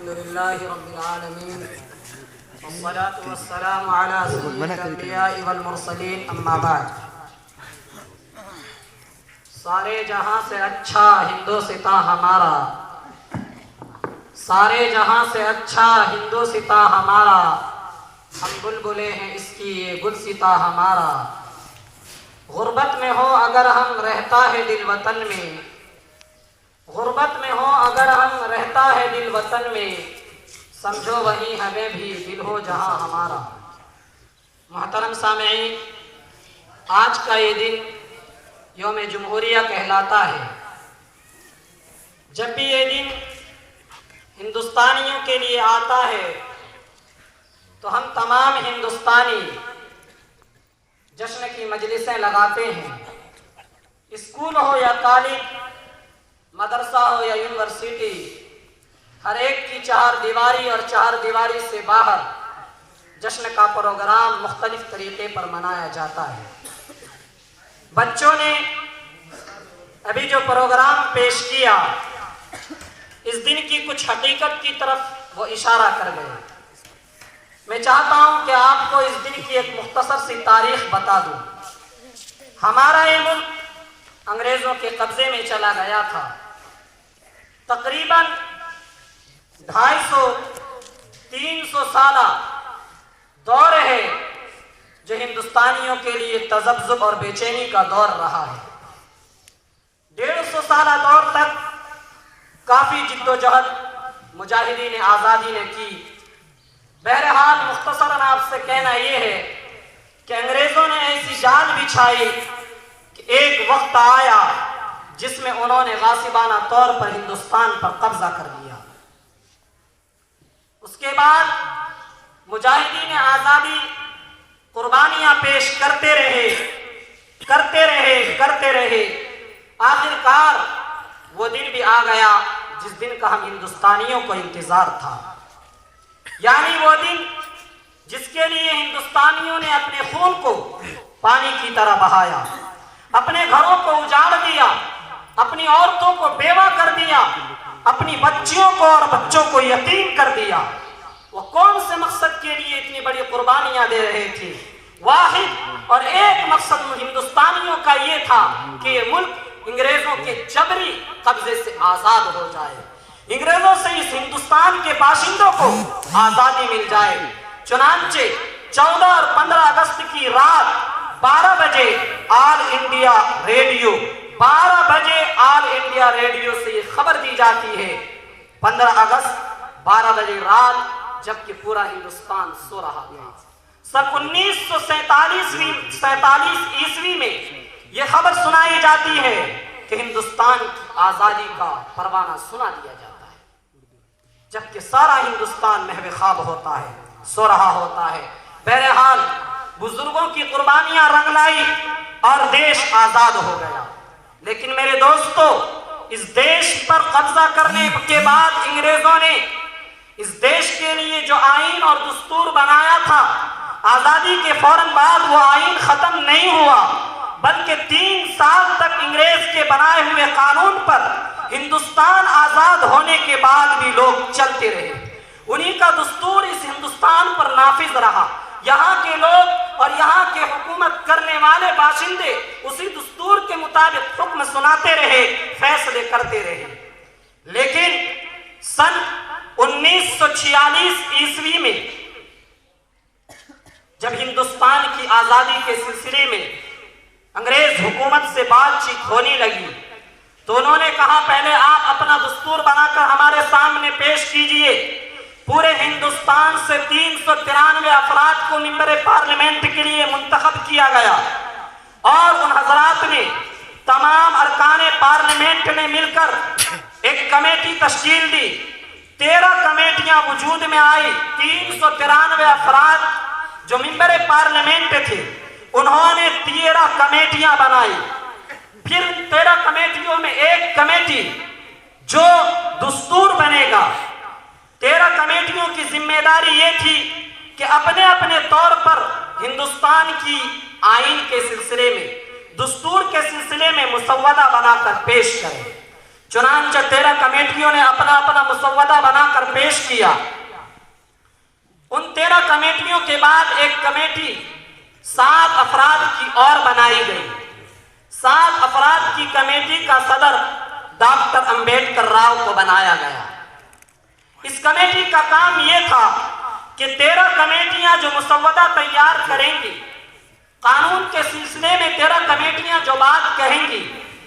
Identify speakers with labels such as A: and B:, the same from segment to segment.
A: الحمد لله رب العالمين والصلاة والسلام على سيد الأنبياء والمرسلين اما بعد. سارے جہاں سے اچھا ہندوستاں ہمارا، سارے جہاں سے اچھا ہندوستاں ہمارا، ہم بلبلے ہیں اس کی یہ گلستاں ہمارا. غربت میں ہو اگر ہم رہتا ہے دل وطن میں، غربت میں ہو اگر ہم رہتا ہے دل وطن میں، سمجھو وہیں ہمیں بھی دل ہو جہاں ہمارا. محترم سامعین، آج کا یہ دن یوم جمہوریہ کہلاتا ہے. جب بھی یہ دن ہندوستانیوں کے لیے آتا ہے تو ہم تمام ہندوستانی جشن کی مجلسیں لگاتے ہیں. اسکول ہو یا کالج، مدرسہ ہو یا یونیورسٹی، ہر ایک کی چہار دیواری اور چہار دیواری سے باہر جشن کا پروگرام مختلف طریقے پر منایا جاتا ہے. بچوں نے ابھی جو پروگرام پیش کیا، اس دن کی کچھ حقیقت کی طرف وہ اشارہ کر گئے. میں چاہتا ہوں کہ آپ کو اس دن کی ایک مختصر سی تاریخ بتا دوں. ہمارا یہ ملک انگریزوں کے قبضے میں چلا گیا تھا. تقریباً 250-300 سالہ دور ہے جو ہندوستانیوں کے لیے تذبذب اور بے چینی کا دور رہا ہے. 150 سالہ دور تک کافی جد و جہد مجاہدین آزادی نے کی. بہرحال مختصراً آپ سے کہنا یہ ہے کہ انگریزوں نے ایسی جال بچھائی کہ ایک وقت آیا جس میں انہوں نے غاصبانہ طور پر ہندوستان پر قبضہ کر لیا. اس کے بعد مجاہدین آزادی قربانیاں پیش کرتے رہے. آخرکار وہ دن بھی آ گیا جس دن کا ہم ہندوستانیوں کو انتظار تھا. یعنی وہ دن جس کے لیے ہندوستانیوں نے اپنے خون کو پانی کی طرح بہایا، اپنے گھروں کو اجاڑ دیا، اپنی عورتوں کو بیوہ کر دیا، اپنی بچیوں کو اور بچوں کو یتیم کر دیا. وہ کون سے مقصد کے لیے اتنی بڑی قربانیاں دے رہے تھے؟ واحد اور ایک مقصد ہندوستانیوں کا یہ تھا کہ یہ ملک انگریزوں کے جبری قبضے سے آزاد ہو جائے، انگریزوں سے اس ہندوستان کے باشندوں کو آزادی مل جائے. چنانچہ 14 اور 15 اگست کی رات 12 بجے آل انڈیا ریڈیو سے یہ خبر دی جاتی ہے. 15 اگست 12 بجے رات، جبکہ پورا ہندوستان سو رہا تھا. سن 1947 عیسوی میں یہ خبر سنائی جاتی ہے کہ ہندوستان کی آزادی کا پروانہ سنا دیا جاتا ہے، جبکہ سارا ہندوستان محو خواب ہوتا ہے، سو رہا ہوتا ہے. بہرحال بزرگوں کی قربانیاں رنگ لائی اور دیش آزاد ہو گیا. لیکن میرے دوستو، اس دیش پر قبضہ کرنے کے بعد انگریزوں نے اس دیش کے لیے جو آئین اور دستور بنایا تھا، آزادی کے فوراً بعد وہ آئین ختم نہیں ہوا، بلکہ 3 سال تک انگریز کے بنائے ہوئے قانون پر ہندوستان آزاد ہونے کے بعد بھی لوگ چلتے رہے. انہی کا دستور اس ہندوستان پر نافذ رہا. یہاں کے لوگ اور یہاں کے حکومت کرنے والے باشندے اسی دستور کے مطابق حکم سناتے رہے، فیصلے کرتے رہے. لیکن سن 1946 عیسوی میں جب ہندوستان کی آزادی کے سلسلے میں انگریز حکومت سے بات چیت ہونے لگی تو انہوں نے کہا پہلے آپ اپنا دستور بنا کر ہمارے سامنے پیش کیجئے. پورے ہندوستان سے 393 افراد کو ممبر پارلیمنٹ کے لیے منتخب کیا گیا اور ان حضرات نے، تمام ارکان پارلیمنٹ نے مل کر ایک کمیٹی تشکیل دی. 13 کمیٹیاں وجود میں آئی. 393 افراد جو ممبر پارلیمنٹ تھے انہوں نے 13 کمیٹیاں بنائی. پھر 13 کمیٹیوں میں ایک کمیٹی جو دستور بنے گا. 13 کمیٹیوں کی ذمہ داری یہ تھی کہ اپنے اپنے طور پر ہندوستان کی آئین کے سلسلے میں، دستور کے سلسلے میں مسودہ بنا کر پیش کریں. چنانچہ 13 کمیٹیوں نے اپنا اپنا مسودہ بنا کر پیش پیش کیا۔ ان 13 کمیٹیوں کے بعد ایک کمیٹی 7 افراد کی اور بنائی گئی۔ 7 افراد کی کمیٹی کا صدر ڈاکٹر امبیڈکر راؤ کو بنایا گیا۔ اس کمیٹی کا کام یہ تھا کہ 13 کمیٹیاں جو مسودہ تیار کریں گی، قانون کے سلسلے میں 13 کمیٹیاں جو بات کہیں گی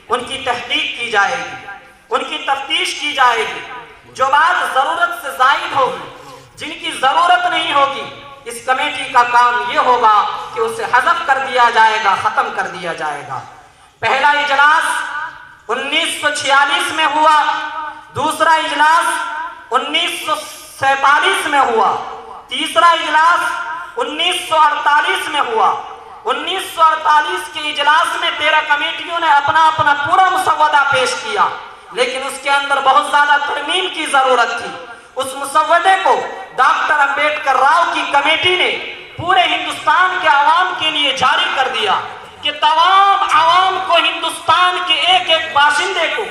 A: ان کی تحقیق کی جائے گی، ان کی تفتیش کی جائے گی۔ جو بات ضرورت سے زائد ہوگی، جن کی ضرورت نہیں ہوگی، اس کمیٹی کا کام یہ ہوگا کہ اسے حذف کر دیا جائے گا، ختم کر دیا جائے گا۔ پہلا اجلاس 1946 میں ہوا، دوسرا اجلاس 1947 میں ہوا، تیسرا اجلاس 1948 میں ہوا۔ 1948 کے اجلاس میں 13 کمیٹیوں نے اپنا پورا مسودہ پیش کیا، لیکن اس کے اندر بہت زیادہ ترمیم کی ضرورت تھی۔ اس مسودے کو ڈاکٹر امبیڈکر راؤ کی کمیٹی نے پورے ہندوستان کے عوام کے لیے جاری کر دیا کہ تمام عوام کو، ہندوستان کے ایک ایک باشندے کو،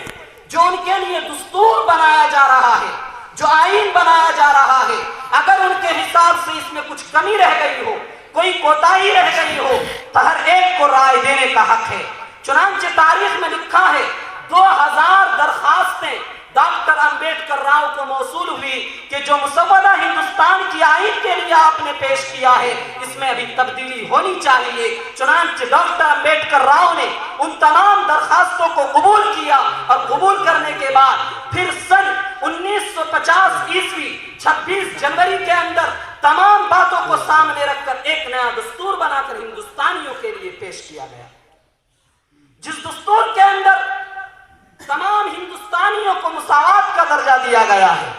A: جو ان کے لیے دستور بنایا جا رہا ہے، جو آئین بنایا جا رہا ہے، اگر ان کے حساب سے اس میں کچھ کمی رہ گئی ہو، کوئی کوتاہی رہ گئی ہو، تو ہر ایک کو رائے دینے کا حق ہے۔ چنانچہ تاریخ میں لکھا ہے 2000 درخواستیں ڈاکٹر امبیڈکر راؤ کو موصول ہوئی کہ جو مسودہ ہندوستان کی آئین کے لیے آپ نے پیش کیا ہے، اس میں ابھی تبدیلی ہونی چاہیے۔ چنانچہ ڈاکٹر امبیڈکر راؤ نے ان تمام درخواستوں کو قبول کیا، اور قبول کرنے کے بعد پھر سن 1950 عیسوی 26 جنوری کے اندر تمام باتوں کو سامنے رکھ کر ایک نیا دستور بنا کر ہندوستانیوں کے لیے پیش کیا گیا، جس دستور کے اندر تمام ہندوستانیوں کو مساوات کا درجہ دیا گیا ہے،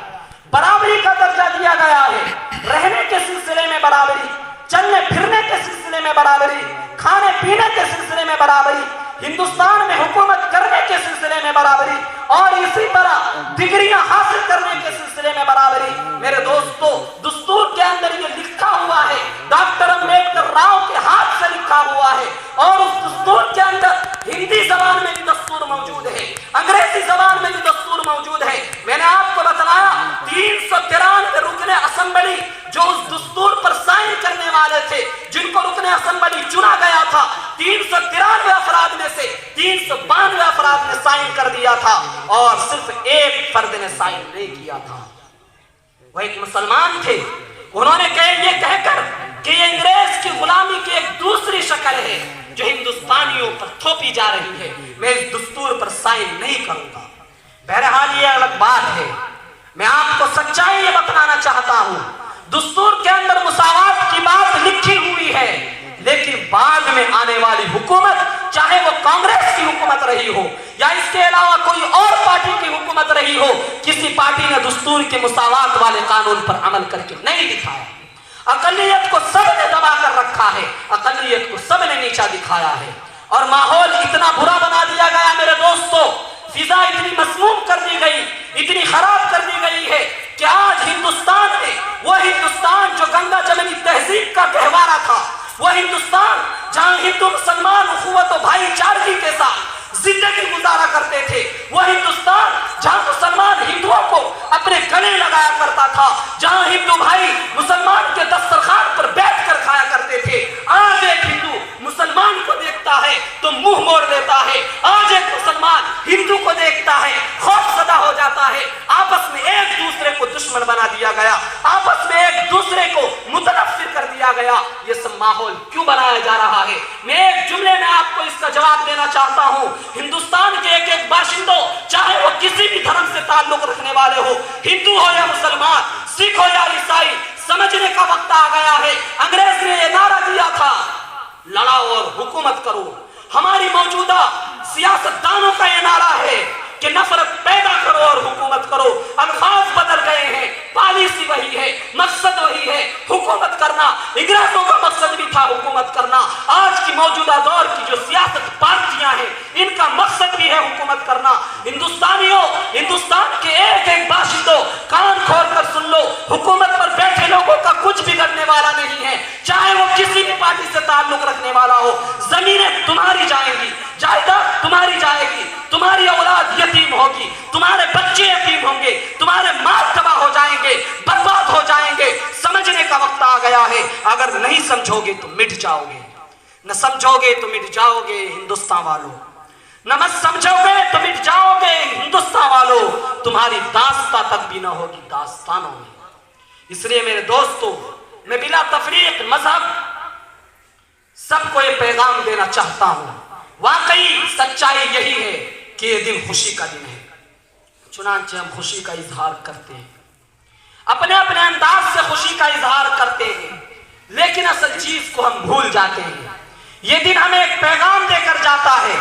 A: برابری کا درجہ دیا گیا ہے، رہنے کے سلسلے میں برابری، چلنے پھرنے کے سلسلے میں برابری، کھانے پینے کے سلسلے میں برابری، ہندوستان میں حکومت کرنے کے سلسلے میں برابری، اور اسی طرح ڈگریاں حاصل کرنے کے سلسلے میں برابری۔ میرے دوستو، دستور کے اندر یہ لکھا ہوا ہے، ڈاکٹر امبیڈکر راؤ کے ہاتھ سے لکھا ہوا ہے، اور اس دستور کے اندر ہندی زبان میں بھی دستور موجود ہے، انگریزی زبان میں بھی دستور موجود ہے۔ میں نے آپ کو بتلایا 393 رکن اسمبلی جو اس دستور پر سائن کرنے والے تھے، جن کو رکن اسمبلی چنا گیا تھا، 393 افراد میں سے 392 افراد نے سائن کر دیا تھا، اور صرف ایک فرد نے سائن نہیں کیا تھا۔ وہ ایک مسلمان تھے۔ انہوں نے یہ کہہ کر کہ یہ انگریز کی غلامی کی ایک دوسری شکل ہے جو ہندوستانیوں پر تھوپی جا رہی ہے، میں اس دستور پر سائن نہیں کروں گا۔ بہرحال یہ الگ بات ہے، میں آپ کو سچائی یہ بتلانا چاہتا ہوں، دستور کے اندر مساوات کی بات لکھی ہوئی ہے، لیکن بعد میں آنے والی حکومت، چاہے وہ کانگریس کی حکومت رہی ہو یا اس کے علاوہ کوئی اور پارٹی کی حکومت رہی ہو، کسی پارٹی نے دستور کے مساوات والے قانون پر عمل کر کے نہیں دکھایا۔ اقلیت کو سب نے دبا کر رکھا ہے، اقلیت کو سب نے نیچا دکھایا ہے، اور ماحول اتنا برا بنا دیا گیا میرے دوستو، فضا اتنی مسموم کر دی گئی، اتنی خراب کر دی گئی ہے کہ آج ہندوستان میں، وہ ہندوستان جو گنگا جمنی تہذیب کا گہوارہ تھا، وہ ہندوستان جہاں ہندو مسلمان اخوت و بھائی چارگی کے ساتھ زندگی گزارا کرتے تھے، وہ ہندوستان جہاں مسلمان ہندوؤں کو اپنے گلے لگایا کرتا تھا، جہاں ہندو بھائی مسلمان کے دسترخوان پر بیٹھ کر کھایا کرتے تھے، آج ایک ہندو مسلمان کو دیکھتا ہے تو منہ موڑ لیتا ہے، آج ایک مسلمان ہندو کو دیکھتا ہے خوف زدہ ہو جاتا ہے۔ آپس میں ایک دوسرے کو دشمن بنا دیا گیا، آپس میں ایک دوسرے کو متنفر کر دیا گیا۔ یہ سب ماحول کیوں بنایا جا رہا ہے؟ میں ایک جملے میں آپ کو اس کا جواب دینا چاہتا ہوں، ہندوستان کے ایک ایک باشندوں، چاہے وہ کسی بھی دھرم سے تعلق رکھنے والے ہو، ہندو ہو یا مسلمان، سکھ ہو یا عیسائی، سمجھنے کا وقت آ گیا ہے۔ انگریز نے یہ نعرہ دیا تھا، لڑاؤ اور حکومت کرو۔ ہماری موجودہ سیاستدانوں کا یہ نعرہ ہے کہ نفرت پیدا کرو اور حکومت کرو۔ الفاظ بدل گئے ہیں، پالیسی وہی ہے، مقصد وہی ہے، حکومت کرنا۔ انگریزوں کا مقصد بھی تھا حکومت کرنا، آج کی موجودہ دور کی جو سیاست پارٹیاں ہیں ان کا مقصد بھی ہے حکومت کرنا۔ ہندوستانیوں، ہندوستان کے ایک ایک باشندوں، کان کھول کر سن لو، حکومت پر بیٹھے لوگوں کا کچھ بگڑنے والا نہیں ہے، چاہے وہ کسی بھی پارٹی سے تعلق رکھنے والا ہو۔ زمینیں تمہاری جائیں گی، جائیداد تمہاری جائے گی، تمہاری اولاد یتیم ہوگی، تمہارے بچے یتیم ہوں گے، تمہارے مال تباہ ہو جائیں گے، سمجھو گے تو مٹ جاؤ گے، نہ سمجھو گے تو مٹ جاؤ گے ہندوستان والوں، نہ مت سمجھو گے تو مٹ جاؤ گے ہندوستان والوں، تمہاری داستان تک بھی نہ ہوگی داستانوں میں۔ اس لیے میرے دوستو، میں بلا تفریق مذہب سب کو یہ پیغام دینا چاہتا ہوں، واقعی سچائی یہی ہے کہ یہ دن خوشی کا دن ہے، چنانچہ ہم خوشی کا اظہار کرتے ہیں، اپنے اپنے انداز سے خوشی کا اظہار کرتے ہیں، لیکن اصل چیز کو ہم بھول جاتے ہیں۔ یہ دن ہمیں ایک پیغام دے کر جاتا ہے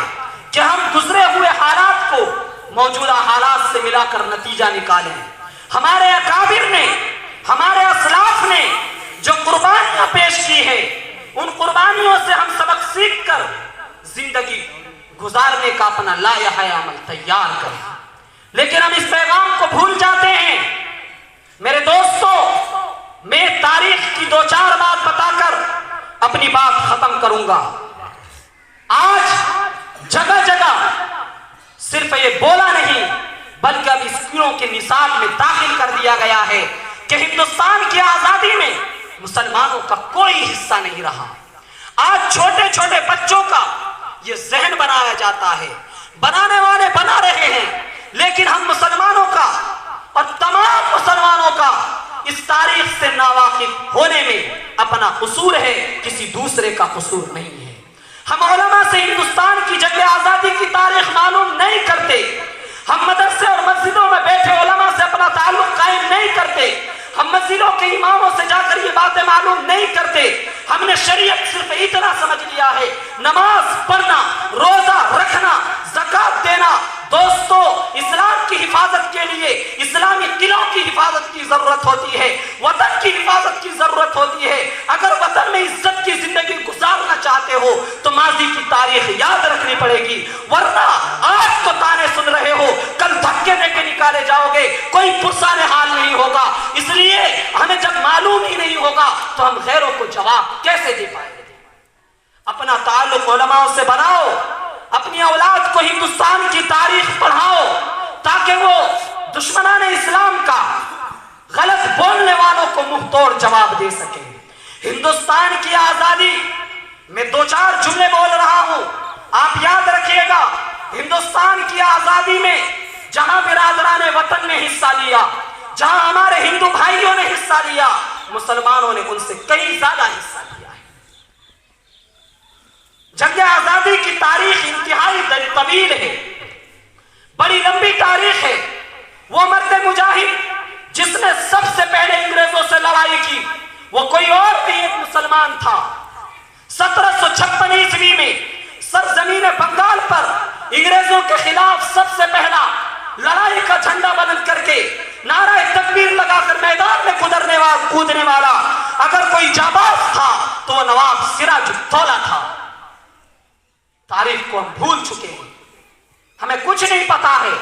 A: کہ ہم گزرے ہوئے حالات کو موجودہ حالات سے ملا کر نتیجہ نکالیں۔ ہمارے اکابر نے، ہمارے اسلاف نے جو قربانیاں پیش کی ہیں، ان قربانیوں سے ہم سبق سیکھ کر زندگی گزارنے کا اپنا لائحہ عمل تیار کریں، لیکن ہم اس پیغام کو بھول جاتے ہیں۔ میرے دوستو، میں تاریخ کی دو چار بات بتا کر اپنی بات ختم کروں گا۔ آج جگہ جگہ صرف یہ بولا نہیں بلکہ اب اسکولوں کے نصاب میں داخل کر دیا گیا ہے کہ ہندوستان کی آزادی میں مسلمانوں کا کوئی حصہ نہیں رہا۔ آج چھوٹے چھوٹے بچوں کا یہ ذہن بنایا جاتا ہے، بنانے والے بنا رہے ہیں، لیکن ہم مسلمانوں کا اور تمام مسلمانوں کا اس تاریخ سے ناواقف ہونے میں اپنا قصور ہے، کسی دوسرے کا قصور نہیں ہے۔ ہم علماء سے ہندوستان کی جنگ آزادی کی تاریخ معلوم نہیں کرتے، ہم مدرسے اور مسجدوں میں بیٹھے علماء سے اپنا تعلق قائم نہیں کرتے، ہم مسجدوں کے اماموں سے جا کر یہ باتیں معلوم نہیں کرتے۔ ہم نے شریعت صرف اتنا سمجھ لیا ہے، نماز پڑھنا، روزہ رکھنا، زکوٰۃ دینا۔ دوستو، اسلام کی حفاظت کے لیے اسلامی قلعوں کی حفاظت کی ضرورت ہوتی ہے، وطن کی حفاظت کی ضرورت ہوتی ہے۔ اگر وطن میں عزت کی زندگی گزارنا چاہتے ہو تو ماضی کی تاریخ یاد رکھنی پڑے گی، ورنہ آج تو تانے سن رہے ہو، کل دھکے دے کے نکالے جاؤ گے، کوئی پرسان حال نہیں ہوگا۔ اس لیے ہمیں جب معلوم ہی نہیں ہوگا تو ہم غیروں کو جواب کیسے دے پائیں گے؟ اپنا تعلق علماء سے بناؤ، اپنی اولاد کو ہندوستان کی تاریخ پڑھاؤ تاکہ وہ دشمنان اسلام کا، غلط بولنے والوں کو منہ توڑ جواب دے سکیں۔ ہندوستان کی آزادی میں دو چار جملے بول رہا ہوں، آپ یاد رکھیے گا۔ ہندوستان کی آزادی میں جہاں برادران وطن نے حصہ لیا، جہاں ہمارے ہندو بھائیوں نے حصہ لیا، مسلمانوں نے ان سے کئی زیادہ حصہ لیا ہے۔ جنگ آزادی کی تاریخ انتہائی طویل ہے، بڑی لمبی تاریخ ہے۔ وہ مرد مجاہد جس نے سب سے پہلے انگریزوں سے لڑائی کی، وہ کوئی اور نہیں، ایک مسلمان تھا۔ 1756 عیسوی میں سرزمین بنگال پر انگریزوں کے خلاف سب سے پہلا لڑائی کا جھنڈا بلند کر کے نعرہ تکبیر لگا کر میدان میں کودنے والا اگر کوئی جانباز تھا تو وہ نواب سراج الدولہ تھا۔ تاریخ کو ہم بھول چکے ہیں، ہمیں کچھ نہیں پتا ہے۔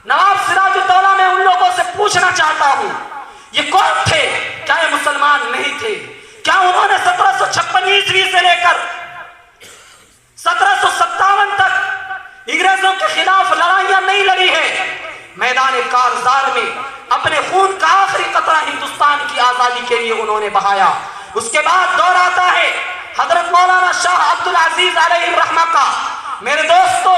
A: نواب سراج الدولہ میں ان لوگوں سے پوچھنا چاہتا ہوں، یہ کون تھے؟ کیا یہ مسلمان نہیں تھے؟ کیا انہوں نے 1756 عیسوی سے لے کر 1757 تک انگریزوں کے خلاف لڑائیاں نہیں لڑی ہے؟ میدان کارزار میں اپنے خون کا آخری قطرہ ہندوستان کی آزادی کے لیے انہوں نے بہایا۔ اس کے بعد دور آتا ہے حضرت مولانا شاہ عبد العزیز علیہ الرحمہ کا۔ میرے دوستو،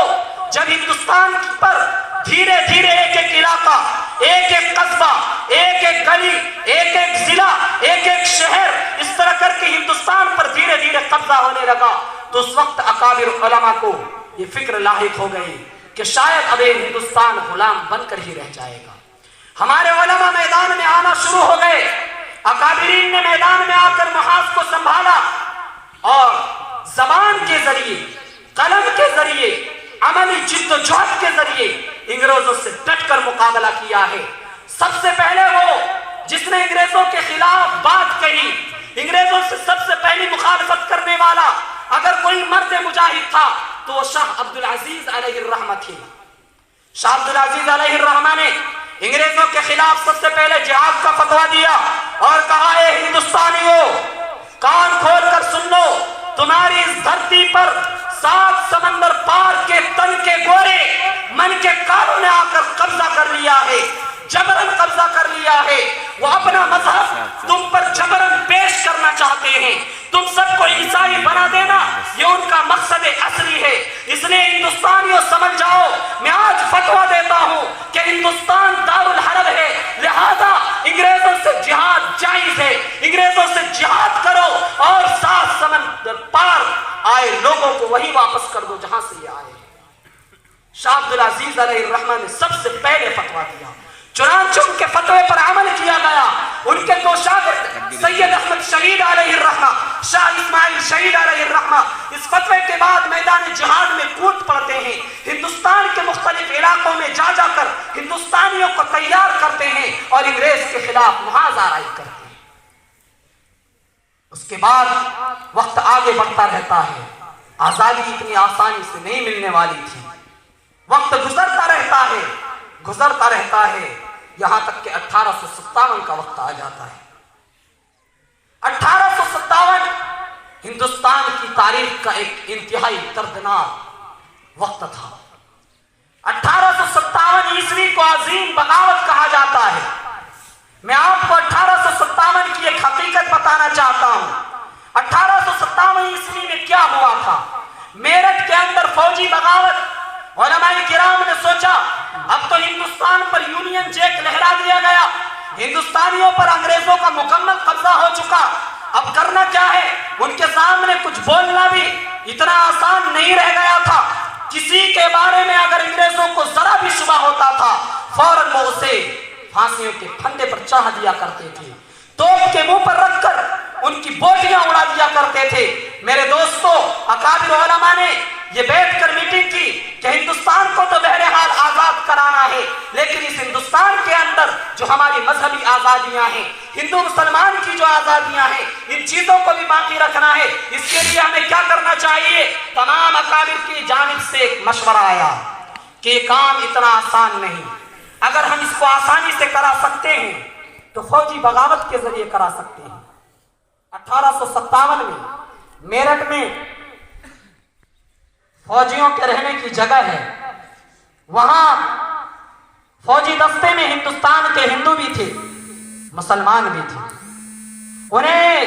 A: جب ہندوستان پر دھیرے دھیرے ایک ایک علاقہ، ایک ایک قصبہ، ایک ایک گلی، ایک ایک ضلع، ایک ایک شہر، اس طرح کر کے ہندوستان پر دھیرے دھیرے قبضہ ہونے لگا، تو اس وقت اکابر علماء کو یہ فکر لاحق ہو گئی کہ شاید اب یہ ہندوستان غلام بن کر ہی رہ جائے گا۔ ہمارے علماء میدان میں آنا شروع ہو گئے، اکابرین نے میدان میں آ کر محاذ کو سنبھالا اور زبان کے ذریعے، قلم کے ذریعے، عملی جد و جہد کے ذریعے انگریزوں سے ڈٹ کر مقابلہ کیا ہے۔ سب سے پہلے وہ جس نے انگریزوں کے خلاف بات کہی، انگریزوں سے سب سے پہلی مخالفت کرنے والا اگر کوئی مرد مجاہد تھا تو وہ شاہ عبد العزیز علیہ الرحمہ تھے۔ شاہ عبد العزیز علیہ الرحمہ نے انگریزوں کے خلاف سب سے پہلے جہاد کا فتویٰ دیا اور کہا، اے ہندوستانیوں، کان کھول کر سن لو، تمہاری اس دھرتی پر 7 سمندر پار کے تن کے گورے من کے کانوں نے آ کر قبضہ کر لیا ہے، جبرن قبضہ کر لیا ہے۔ وہ اپنا مذہب تم پر جبرن پیش کرنا چاہتے ہیں، تم سب کو عیسائی بنا دینا یہ ان کا مقصد اصلی ہے. اس لیے ہندوستانیوں سمجھ جاؤ، میں آج فتویٰ دیتا ہوں کہ ہندوستان دارالحرب ہے، لہذا انگریزوں سے جہاد جائز ہے. انگریزوں سے جہاد کرو اور 7 سمندر پار آئے لوگوں کو وہی واپس کر دو جہاں سے یہ آئے. شاہ عبدالعزیز علیہ الرحمہ نے سب سے پہلے فتویٰ دیا، چنانچہ ان کے فتوے پر عمل کیا گیا. ان کے 2 شاگرد سید احمد شہید علیہ الرحمہ، شاہ اسماعیل شہید علیہ الرحمہ اس فتوے کے بعد میدان جہاد میں کود پڑتے ہیں. ہندوستان کے مختلف علاقوں میں جا جا کر ہندوستانیوں کو تیار کرتے ہیں اور انگریز کے خلاف محاذ آرائی کرتے ہیں. اس کے بعد وقت آگے بڑھتا رہتا ہے. آزادی اتنی آسانی سے نہیں ملنے والی تھی. وقت گزرتا رہتا ہے یہاں تک کہ 1857 کا وقت آ جاتا ہے. 1857 ہندوستان کی تاریخ کا ایک انتہائی دردناک وقت تھا. 1857 عیسوی کو عظیم بغاوت کہا جاتا ہے. میں آپ کو 1857 کی ایک حقیقت بتانا چاہتا ہوں. 1857 عیسوی میں کیا ہوا تھا؟ میرٹھ کے اندر فوجی بغاوت. علماء کرام نے سوچا اب تو ہندوستان پر یونین جیک لہرا دیا گیا، ہندوستانیوں پر انگریزوں کا مکمل قبضہ ہو چکا، اب کرنا کیا ہے؟ ان کے سامنے کچھ بولنا بھی اتنا آسان نہیں رہ گیا تھا. کسی کے بارے میں اگر انگریزوں کو ذرا بھی شبہ ہوتا تھا فوراً وہ اسے پھانسیوں کے پھندے پر چڑھا دیا کرتے تھے، توپ کے منہ پر رکھ کر ان کی بوٹیاں اڑا دیا کرتے تھے. میرے دوستو، اکابر علماء نے یہ بیٹھ کر میٹنگ کی کہ ہندوستان کو تو بہرحال آزاد کرانا ہے، لیکن اس ہندوستان کے اندر جو ہماری مذہبی آزادیاں ہیں، ہندو مسلمان کی جو آزادیاں ہیں، ان چیزوں کو بھی باقی رکھنا ہے. اس کے لیے ہمیں کیا کرنا چاہیے؟ تمام اکابر کی جانب سے ایک مشورہ آیا کہ یہ کام اتنا آسان نہیں. اگر ہم اس کو آسانی سے کرا سکتے ہیں تو فوجی بغاوت کے ذریعے کرا سکتے ہیں. 1857 میں میرٹھ میں فوجیوں کے رہنے کی جگہ ہے. وہاں فوجی دستے میں ہندوستان کے ہندو بھی تھے، مسلمان بھی تھے. انہیں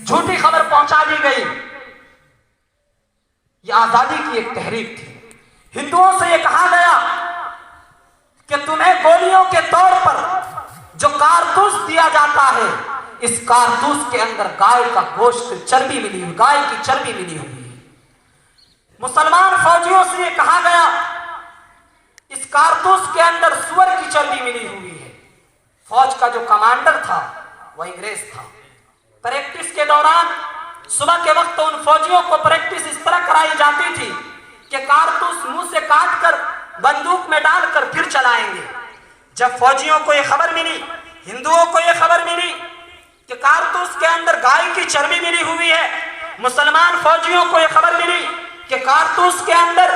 A: جھوٹی خبر پہنچا دی گئی. یہ آزادی کی ایک تحریک تھی. ہندوؤں سے یہ کہا گیا کہ تمہیں گولیوں کے طور پر جو کارتوس دیا جاتا ہے، اس کارتوس کے اندر گائے کا گوشت چربی ملی ہوئی، گائے کی چربی ملی ہوئی ہے. مسلمان فوجیوں سے یہ کہا گیا اس کارتوس کے اندر سور کی چربی ملی ہوئی ہے. فوج کا جو کمانڈر تھا وہ انگریز تھا. پریکٹس کے دوران صبح کے وقت ان فوجیوں کو پریکٹس اس طرح کرائی جاتی تھی کہ کارتوس منہ سے کاٹ کر بندوق میں ڈال کر پھر چلائیں گے. جب فوجیوں کو یہ خبر ملی، ہندوؤں کو یہ خبر ملی کہ کارتوس کے اندر گائے کی چربی ملی ہوئی ہے، مسلمان فوجیوں کو یہ خبر ملی کہ کارتوس کے اندر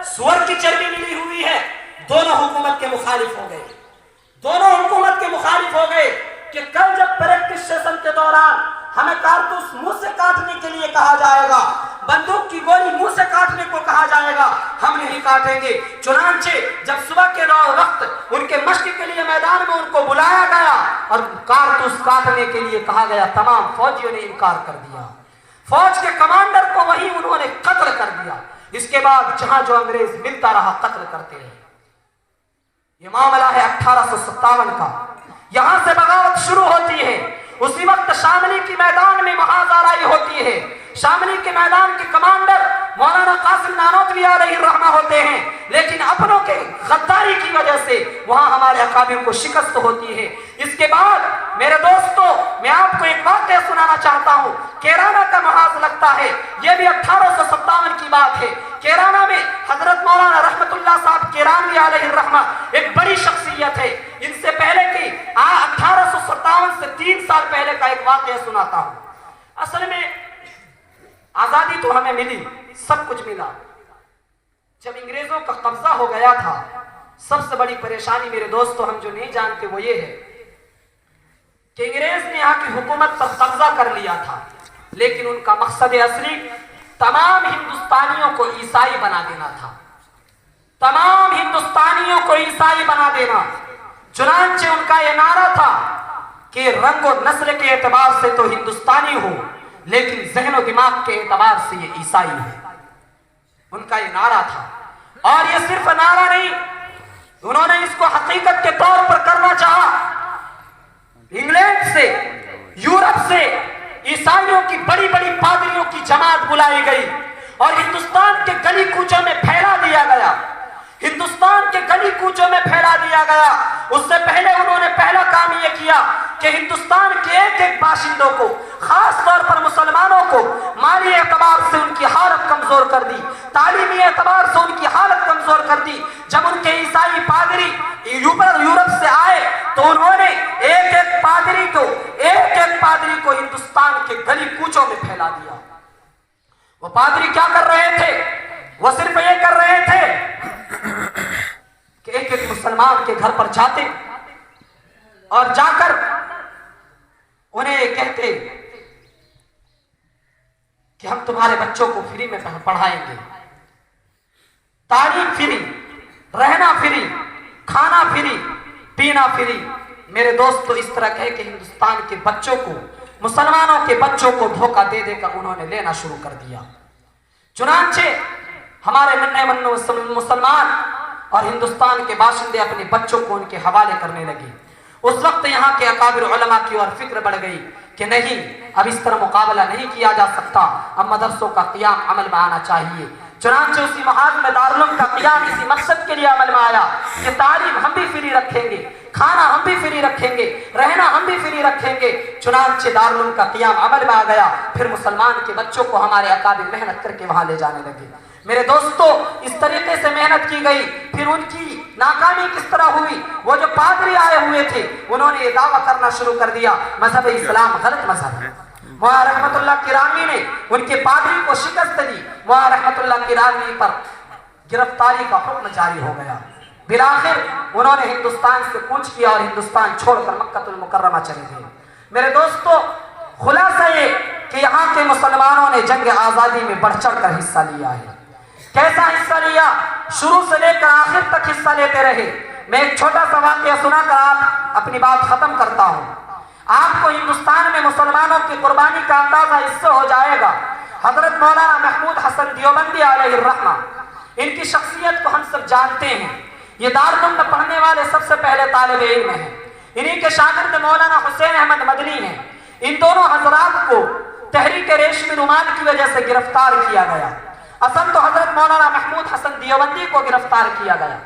A: سور کی چربی ملی ہوئی ہے، دونوں حکومت کے مخالف ہو گئے کہ کل جب پریکٹس سیشن کے دوران ہمیں کارتوس منہ سے کاٹنے کے لیے کہا جائے گا، بندوق کی گولی منہ سے کاٹنے کو کہا جائے گا، ہم نہیں کاٹیں گے. چنانچہ جب صبح کے وقت ان کے مشق کے لیے میدان میں ان کو بلایا گیا اور کارتوس کاٹنے کے لیے کہا گیا، تمام فوجیوں نے انکار کر دیا. فوج کے کمانڈر کو وہی انہوں نے قتل کر دیا. اس کے بعد جہاں جو انگریز ملتا رہا قتل کرتے رہے. یہ معاملہ ہے 1857 کا. یہاں سے بغاوت شروع ہوتی ہے. اسی وقت شاملی کی میدان میں محاذ آرائی ہوتی ہے. شاملی کے میدان کے کمانڈر مولانا قاسم نانوتوی علیہ الرحمہ ہوتے ہیں، لیکن اپنوں کے غداری کی وجہ سے وہاں ہمارے اکابر کو شکست ہوتی ہے. اس کے بعد میرے دوستو، میں آپ کو ایک واقعہ سنانا چاہتا ہوں. کیرانہ کا محاذ لگتا ہے، یہ بھی 1857 کی بات ہے. کیرانہ میں حضرت مولانا رحمت اللہ صاحب کیرانوی علیہ الرحمہ ایک بڑی شخصیت ہے. ان سے پہلے کی 1857 سے 3 سال پہلے کا ایک واقعہ سناتا ہوں. اصل میں آزادی تو ہمیں ملی، سب کچھ ملا. جب انگریزوں کا قبضہ ہو گیا تھا، سب سے بڑی پریشانی میرے دوستو ہم جو نہیں جانتے وہ یہ ہے کہ انگریز نے یہاں کی حکومت پر قبضہ کر لیا تھا، لیکن ان کا مقصد اصلی تمام ہندوستانیوں کو عیسائی بنا دینا تھا. تمام ہندوستانیوں کو عیسائی بنا دینا. چنانچہ ان کا یہ نعرہ تھا کہ رنگ و نسل کے اعتبار سے تو ہندوستانی ہو، لیکن ذہن و دماغ کے اعتبار سے یہ عیسائی ہے. ان کا یہ نعرہ تھا. اور یہ صرف نعرہ نہیں، انہوں نے اس کو حقیقت کے طور پر کرنا چاہا. انگلینڈ سے، یورپ سے عیسائیوں کی بڑی بڑی پادریوں کی جماعت بلائی گئی اور ہندوستان کے گلی کوچوں میں پھیلا دیا گیا. ہندوستان کے گلی کوچوں میں پھیلا دیا گیا. اس سے پہلے انہوں نے پہلا کام یہ کیا کہ ہندوستان کے ایک ایک باشندوں کو، خاص طور پر مسلمانوں کو، مالی اعتبار سے ان کی حالت کمزور کر دی، تعلیمی اعتبار سے ان کی حالت کمزور کر دی. جب ان کے عیسائی پادری یورپ سے آئے تو انہوں نے ایک ایک پادری کو ہندوستان کے گلی کوچوں میں پھیلا دیا. وہ پادری کیا کر رہے تھے؟ وہ صرف یہ کر رہے تھے کہ ایک ایک مسلمان کے گھر پر جاتے اور جا کر انہیں کہتے کہ ہم تمہارے بچوں کو فری میں پڑھائیں گے، تعلیم فری، رہنا فری، کھانا فری، پینا فری. میرے دوستو، اس طرح کہے کہ ہندوستان کے بچوں کو، مسلمانوں کے بچوں کو دھوکہ دے دے کر انہوں نے لینا شروع کر دیا. چنانچہ ہمارے ننھے منو مسلمان اور ہندوستان کے باشندے اپنے بچوں کو ان کے حوالے کرنے لگے. اس وقت یہاں کے اکابر علماء کی اور فکر بڑھ گئی کہ نہیں، اب اس طرح مقابلہ نہیں کیا جا سکتا، اب مدرسوں کا قیام عمل میں آنا چاہیے. چنانچہ اسی محاذ میں دارالعلوم کا قیام اسی مقصد کے لیے عمل میں آیا کہ تعلیم ہم بھی فری رکھیں گے، کھانا ہم بھی فری رکھیں گے، رہنا ہم بھی فری رکھیں گے. چنانچہ دارالعلوم کا قیام عمل میں آ گیا. پھر مسلمان کے بچوں کو ہمارے اکابر محنت کر کے وہاں لے جانے لگے. میرے دوستو، اس طریقے سے محنت کی گئی. پھر ان کی ناکامی کس طرح ہوئی؟ وہ جو پادری آئے ہوئے تھے انہوں نے یہ دعویٰ کرنا شروع کر دیا مذہب اسلام غلط مذہب ہے. مولانا رحمت اللہ کرانی نے ان کے پادری کو شکست دی. مولانا رحمت اللہ کرانی پر گرفتاری کا حکم جاری ہو گیا. بالآخر انہوں نے ہندوستان سے کوچ کیا اور ہندوستان چھوڑ کر مکہ المکرمہ چلے گئے. میرے دوستو، خلاصہ یہ کہ یہاں کے مسلمانوں نے جنگ آزادی میں بڑھ چڑھ کر حصہ لیا ہے. کیسا حصہ لیا؟ شروع سے لے کر آخر تک حصہ لیتے رہے. میں ایک چھوٹا سا واقعہ سنا کر اپنی بات ختم کرتا ہوں. آپ کو ہندوستان میں مسلمانوں کی قربانی کا اندازہ اس سے ہو جائے گا. حضرت مولانا محمود حسن دیوبندی علیہ الرحمہ، ان کی شخصیت کو ہم سب جانتے ہیں. یہ دارالعلوم میں پڑھنے والے سب سے پہلے طالب علم ہیں. انہی کے شاگرد مولانا حسین احمد مدنی ہیں. ان دونوں حضرات کو تحریک ریشمی رومال کی وجہ سے گرفتار کیا گیا. اصل تو حضرت مولانا محمود حسن دیوبندی کو گرفتار کیا گیا.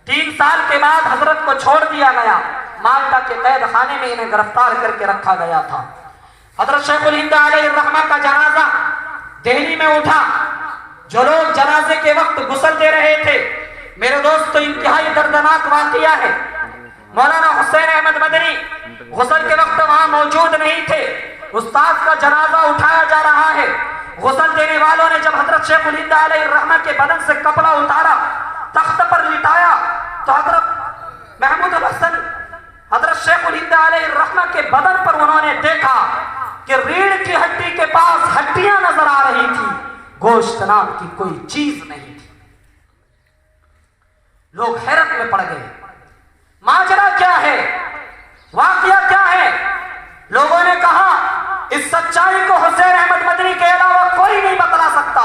A: 3 سال کے بعد حضرت کو چھوڑ دیا گیا. مالٹا کے قید خانے میں انہیں گرفتار کر کے رکھا گیا تھا. حضرت شیخ الہند علیہ الرحمہ کا جنازہ دہلی میں اٹھا. جو لوگ جنازے کے وقت غسل دے رہے تھے، میرے دوستو، انتہائی دردناک واقعہ ہے. مولانا حسین احمد مدنی غسل کے وقت وہاں موجود نہیں تھے. استاد کا جنازہ اٹھایا جا رہا ہے. غسل دینے والوں نے جب حضرت شیخ الہند علیہ الرحمہ کے بدن سے کپڑا اتارا، تخت پر لٹایا، تو حضرت محمود الحسن حضرت شیخ الہند علیہ الرحمہ کے بدن پر انہوں نے دیکھا کہ ریڑھ کی ہڈی کے پاس ہڈیاں نظر آ رہی تھی، گوشت نام کی کوئی چیز نہیں تھی. لوگ حیرت میں پڑ گئے. ماجرا کیا ہے؟ واقعہ کیا ہے؟ لوگوں نے کہا اس سچائی کو حسین احمد مدنی کے علاوہ کوئی نہیں بتلا سکتا.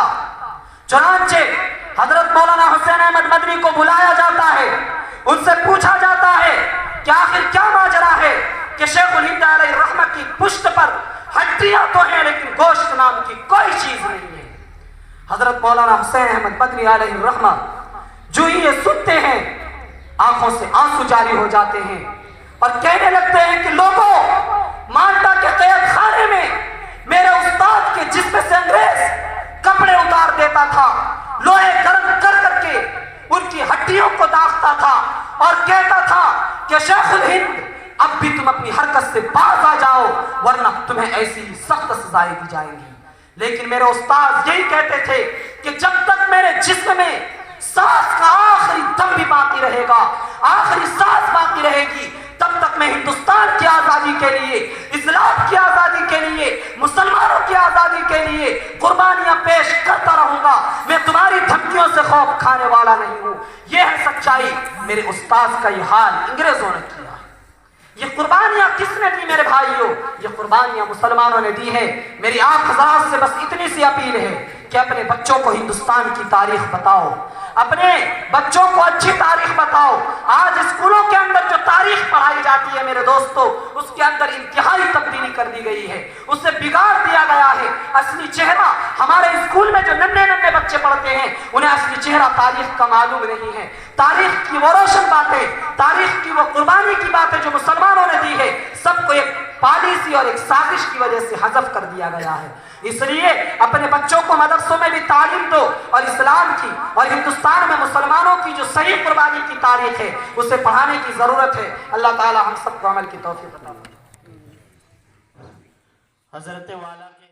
A: چنانچہ حضرت مولانا حسین احمد مدنی کو بلایا جاتا ہے. ان سے پوچھا جاتا ہے کہ آخر کیا ماجرا ہے کہ شیخ الہند علیہ الرحمہ کی پشت پر ہڈیاں تو ہیں لیکن گوشت نام کی کوئی چیز نہیں ہے. حضرت مولانا حسین احمد مدنی علیہ الرحمہ جو ہی یہ سنتے ہیں، آنکھوں سے آنسو جاری ہو جاتے ہیں اور کہنے لگتے ہیں کہ لوگوں، مالٹا کے قید خانے میں میرے استاد کے جسم سے انگریز کپڑے اتار دیتا تھا، لوہے گرم کر کر کے ان کی ہڈیوں کو داغتا تھا اور کہتا تھا کہ شیخ الہند، اب بھی تم اپنی حرکت سے باز آ جاؤ ورنہ تمہیں ایسی سخت سزائیں دی جائیں گی. لیکن میرے استاد یہی کہتے تھے کہ جب تک میرے جسم میں سانس کا آخری دم بھی باقی رہے گا، آخری سانس باقی رہے گی، تب تک میں ہندوستان کی آزادی کے لیے، اسلام کی آزادی کے لیے، مسلمانوں کی آزادی کے لیے قربانیاں پیش کرتا رہوں گا. میں تمہاری دھمکیوں سے خوف کھانے والا نہیں ہوں. یہ ہے سچائی. میرے استاد کا یہ حال انگریزوں نے کیا. یہ قربانیاں کس نے دی میرے بھائیوں؟ یہ قربانیاں مسلمانوں نے دی ہے، میری آپ حضرات سے بس اتنی سی اپیل ہے کہ اپنے بچوں کو ہندوستان کی تاریخ بتاؤ، اپنے بچوں کو اچھی تاریخ بتاؤ۔ آج اسکولوں کے اندر جو تاریخ پڑھائی جاتی ہے میرے دوستو، اس کے اندر انتہائی تبدیلی کر دی گئی ہے، اسے بگاڑ دیا گیا ہے۔ اصلی چہرہ ہمارے اسکول میں جو ننھے ننھے بچے پڑھتے ہیں انہیں اصلی چہرہ تاریخ کا معلوم نہیں ہے۔ تاریخ کی وہ روشن باتیں، تاریخ کی وہ قربانی کی باتیں جو مسلمانوں نے دی ہے، سب کو ایک پالیسی اور ایک سازش کی وجہ سے حذف کر دیا گیا ہے۔ اس لیے اپنے بچوں کو مدرسوں میں بھی تعلیم دو، اور اسلام کی اور ہندوستان میں مسلمانوں کی جو صحیح قربانی کی تاریخ ہے اسے پڑھانے کی ضرورت ہے۔ اللہ تعالی ہم سب کو عمل کی توفیق عطا فرمائے۔
B: حضرت والا کے